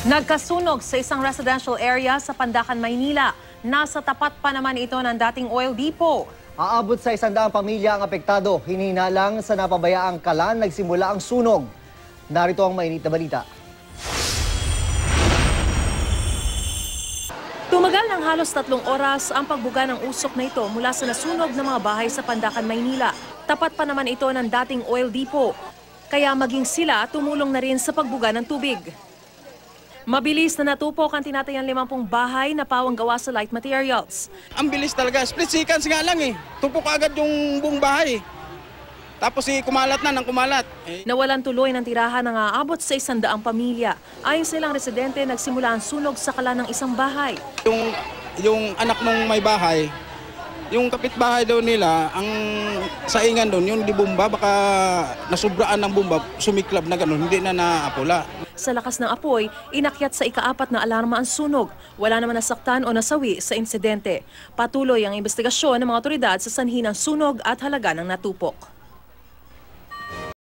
Nagkasunog sa isang residential area sa Pandacan, Maynila. Nasa tapat pa naman ito ng dating oil depot. Aabot sa 100 pamilya ang apektado. Hinihinalang sa napabayaang kalan nagsimula ang sunog. Narito ang mainit na balita. Tumagal ng halos 3 oras ang pagbuga ng usok na ito mula sa nasunog ng mga bahay sa Pandacan, Maynila. Tapat pa naman ito ng dating oil depot. Kaya maging sila tumulong na rin sa pagbuga ng tubig. Mabilis na natupok ang tinatayang 50 bahay na pawang gawa sa light materials. Ang bilis talaga, split seconds nga lang eh. Tupok agad yung buong bahay. Tapos kumalat na ng kumalat. Nawalan tuloy ng tirahan ng aabot sa 100 pamilya. Ayon sa ilang residente, nagsimula ang sunog sa kalan ng isang bahay. Yung anak nung may bahay, yung kapitbahay daw nila, ang saingan doon, yung di bomba, baka nasubraan ng bomba, sumiklab na gano'n, hindi na naapula. Sa lakas ng apoy, inakyat sa ika-4 na alarma ang sunog. Wala naman nasaktan o nasawi sa insidente. Patuloy ang investigasyon ng mga otoridad sa sanhi ng sunog at halaga ng natupok.